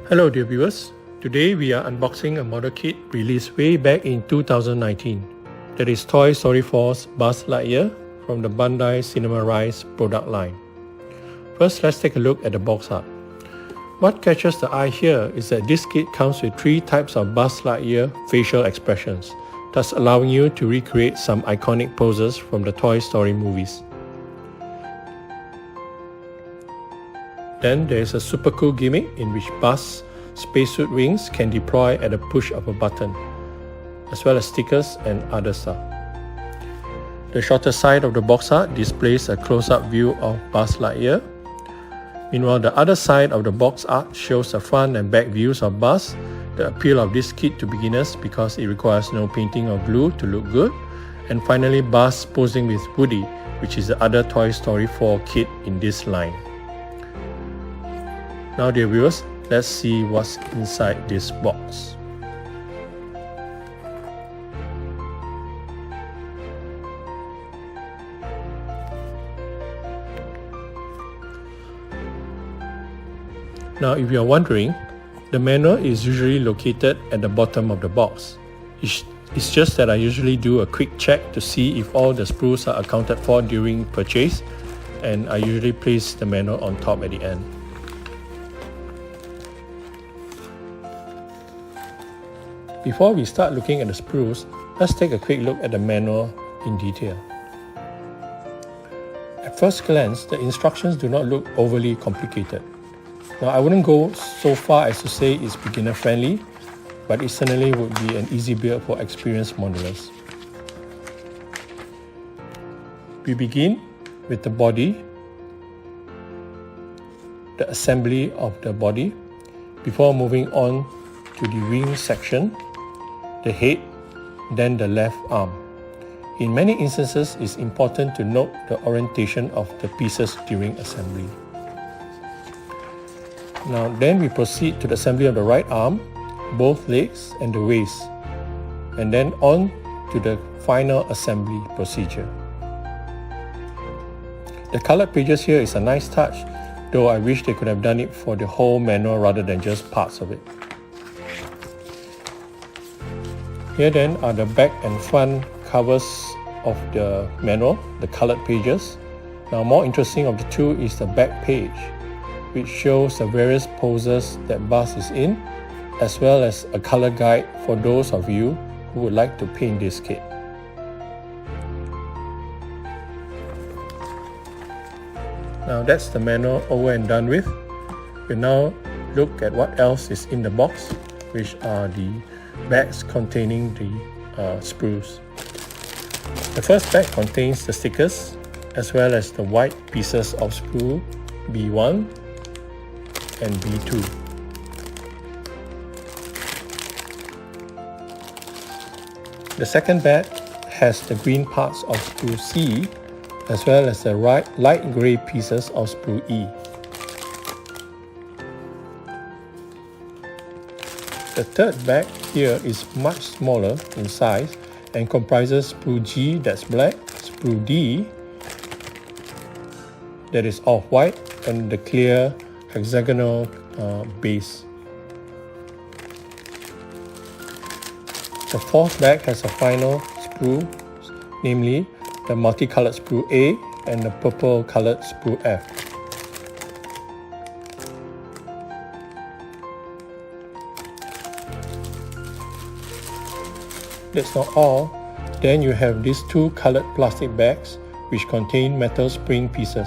Hello dear viewers, today we are unboxing a model kit released way back in 2019. That is Toy Story 4's Buzz Lightyear from the Bandai Cinema Rise product line. First, let's take a look at the box art. What catches the eye here is that this kit comes with 3 types of Buzz Lightyear facial expressions, thus allowing you to recreate some iconic poses from the Toy Story movies. Then there is a super cool gimmick in which Buzz's spacesuit wings can deploy at the push of a button, as well as stickers and other stuff. The shorter side of the box art displays a close-up view of Buzz Lightyear. Meanwhile, the other side of the box art shows the front and back views of Buzz, the appeal of this kit to beginners because it requires no painting or glue to look good, and finally Buzz posing with Woody, which is the other Toy Story 4 kit in this line. Now dear viewers, let's see what's inside this box. Now if you are wondering, the manual is usually located at the bottom of the box. It's just that I usually do a quick check to see if all the sprues are accounted for during purchase, and I usually place the manual on top at the end. Before we start looking at the sprues, let's take a quick look at the manual in detail. At first glance, the instructions do not look overly complicated. Now, I wouldn't go so far as to say it's beginner friendly, but it certainly would be an easy build for experienced modelers. We begin with the body, the assembly of the body, before moving on to the wing section, the head, then the left arm. In many instances, it's important to note the orientation of the pieces during assembly. Now then we proceed to the assembly of the right arm, both legs and the waist, and then on to the final assembly procedure. The colored pages here is a nice touch, though I wish they could have done it for the whole manual rather than just parts of it. Here then are the back and front covers of the manual, the colored pages. Now more interesting of the two is the back page, which shows the various poses that Buzz is in, as well as a color guide for those of you who would like to paint this kit. Now that's the manual over and done with. We now look at what else is in the box, which are the bags containing the sprues. The first bag contains the stickers as well as the white pieces of sprue B1 and B2. The second bag has the green parts of sprue C as well as the light grey pieces of sprue E. The third bag here is much smaller in size and comprises sprue G that's black, sprue D that is off-white, and the clear hexagonal base. The fourth bag has a final sprue, namely the multicolored sprue A and the purple colored sprue F. That's not all. Then you have these 2 colored plastic bags which contain metal spring pieces.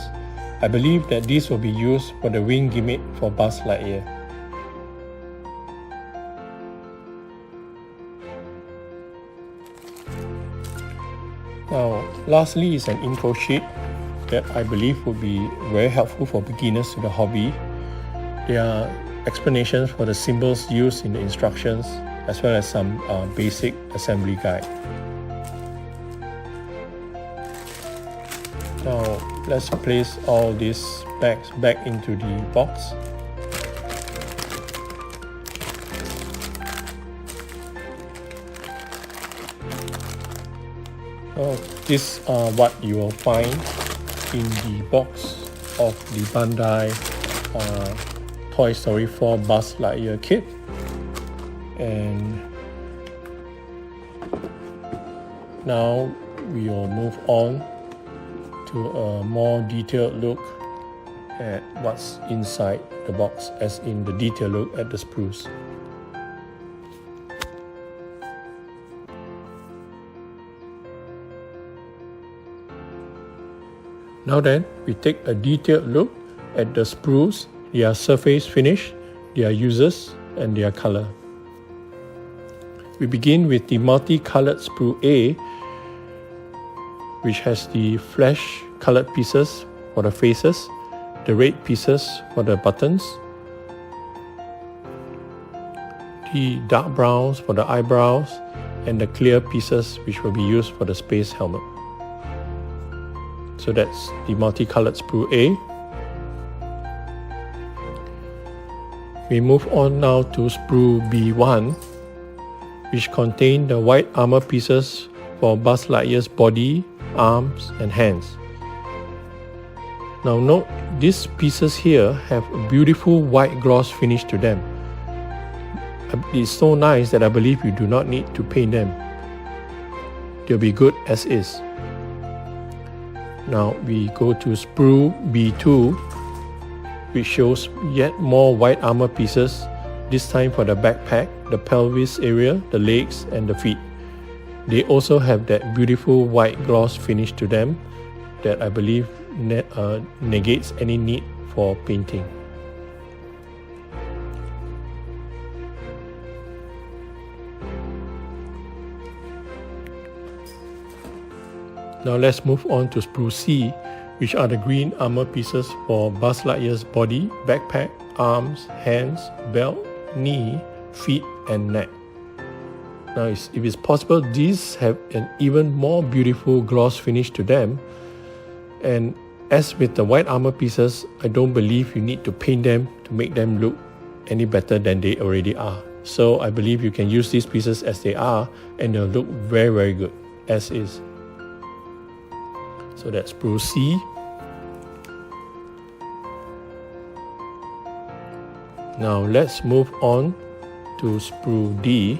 I believe that these will be used for the wing gimmick for Buzz Lightyear. Now, lastly is an info sheet that I believe would be very helpful for beginners to the hobby. There are explanations for the symbols used in the instructions, as well as some basic assembly guide. Now let's place all these bags back into the box. These are what you will find in the box of the Bandai Toy Story 4 Buzz Lightyear kit. And now we will move on to a more detailed look at what's inside the box, as in the detailed look at the sprues. Now then, we take a detailed look at the sprues, their surface finish, their uses, and their color. We begin with the multicolored sprue A, which has the flesh colored pieces for the faces, the red pieces for the buttons, the dark browns for the eyebrows, and the clear pieces which will be used for the space helmet. So that's the multicolored sprue A. We move on now to sprue B1, which contain the white armor pieces for Buzz Lightyear's body, arms, and hands. Now note, these pieces here have a beautiful white gloss finish to them. It's so nice that I believe you do not need to paint them. They'll be good as is. Now we go to sprue B2, which shows yet more white armor pieces, this time for the backpack, the pelvis area, the legs, and the feet. They also have that beautiful white gloss finish to them that I believe negates any need for painting. Now let's move on to sprue C, which are the green armor pieces for Buzz Lightyear's body, backpack, arms, hands, belt, knee, feet, and neck. Now if it's possible, these have an even more beautiful gloss finish to them, and as with the white armor pieces, I don't believe you need to paint them to make them look any better than they already are. So I believe you can use these pieces as they are and they'll look very, very good as is. So that's sprue C. Now let's move on to sprue D,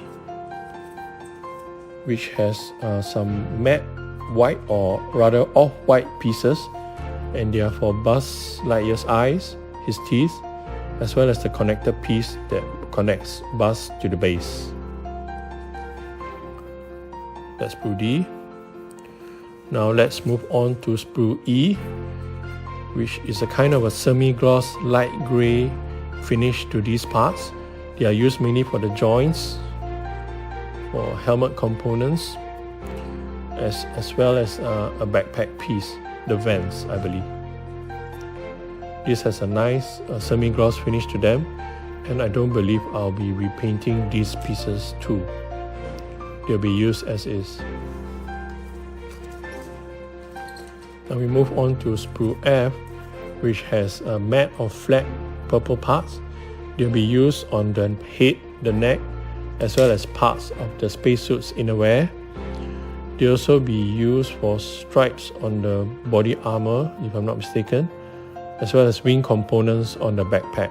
which has some matte white or rather off-white pieces, and they are for Buzz Lightyear's eyes, his teeth, as well as the connector piece that connects Buzz to the base. That's sprue D. Now let's move on to sprue E, which is a kind of a semi-gloss light grey finish to these parts. They are used mainly for the joints, for helmet components, as well as a backpack piece, the vents, I believe. This has a nice semi-gloss finish to them, and I don't believe I'll be repainting these pieces too. They'll be used as is. Now we move on to sprue F, which has a matte or flat purple parts. They'll be used on the head, the neck, as well as parts of the spacesuit's innerwear. They'll also be used for stripes on the body armor, if I'm not mistaken, as well as wing components on the backpack,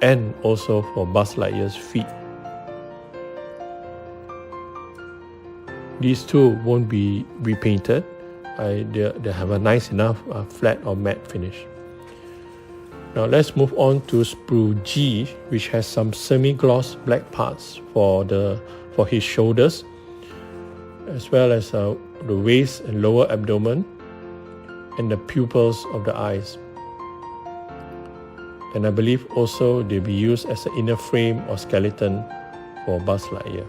and also for Buzz Lightyear's feet. These two won't be repainted. They have a nice enough flat or matte finish. Now let's move on to sprue G, which has some semi-gloss black parts for his shoulders, as well as the waist and lower abdomen, and the pupils of the eyes. And I believe also they'll be used as an inner frame or skeleton for Buzz Lightyear.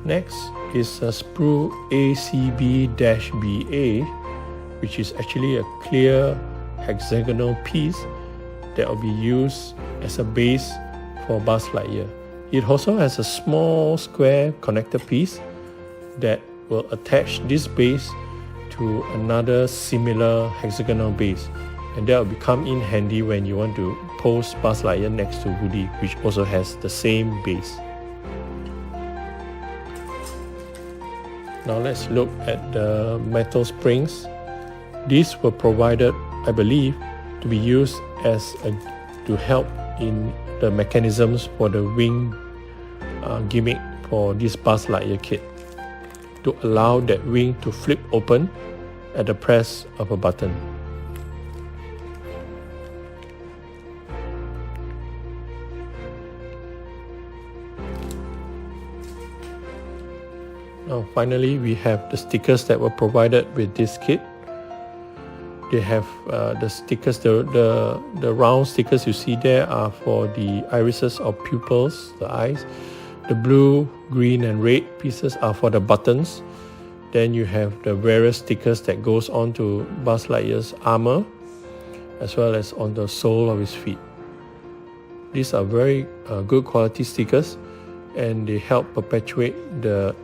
Next is a sprue ACB-BA, which is actually a clear hexagonal piece that will be used as a base for Buzz Lightyear. It also has a small square connector piece that will attach this base to another similar hexagonal base, and that will come in handy when you want to pose Buzz Lightyear next to Woody, which also has the same base. Now let's look at the metal springs These were provided, I believe, to be used to help in the mechanisms for the wing gimmick for this Buzz Lightyear kit, to allow that wing to flip open at the press of a button. Now finally, we have the stickers that were provided with this kit. They have the stickers, the round stickers you see there are for the irises or pupils, the eyes. The blue, green and red pieces are for the buttons. Then you have the various stickers that goes on to Buzz Lightyear's armor, as well as on the sole of his feet. These are very good quality stickers, and they help perpetuate the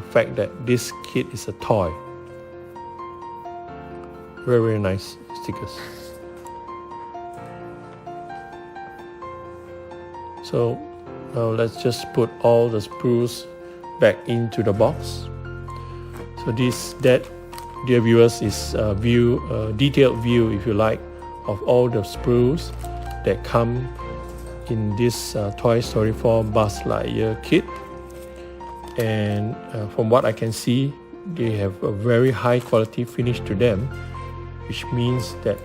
fact that this kit is a toy. Very, very nice stickers. So now let's just put all the sprues back into the box. So that, dear viewers, is a detailed view, if you like, of all the sprues that come in this Toy Story 4 Buzz Lightyear kit. And from what I can see, they have a very high quality finish to them, which means that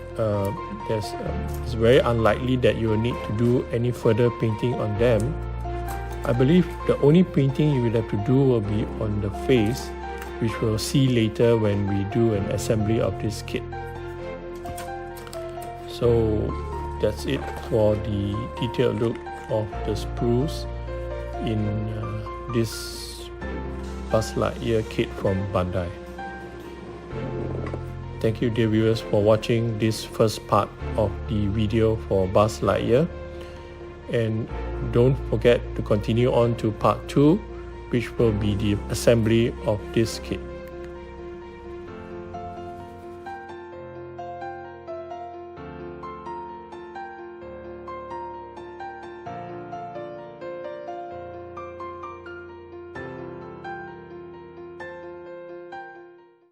it's very unlikely that you will need to do any further painting on them. I believe the only painting you will have to do will be on the face, which we'll see later when we do an assembly of this kit. So that's it for the detailed look of the sprues in this Buzz Lightyear kit from Bandai. Thank you, dear viewers, for watching this first part of the video for Buzz Lightyear. And don't forget to continue on to part 2, which will be the assembly of this kit.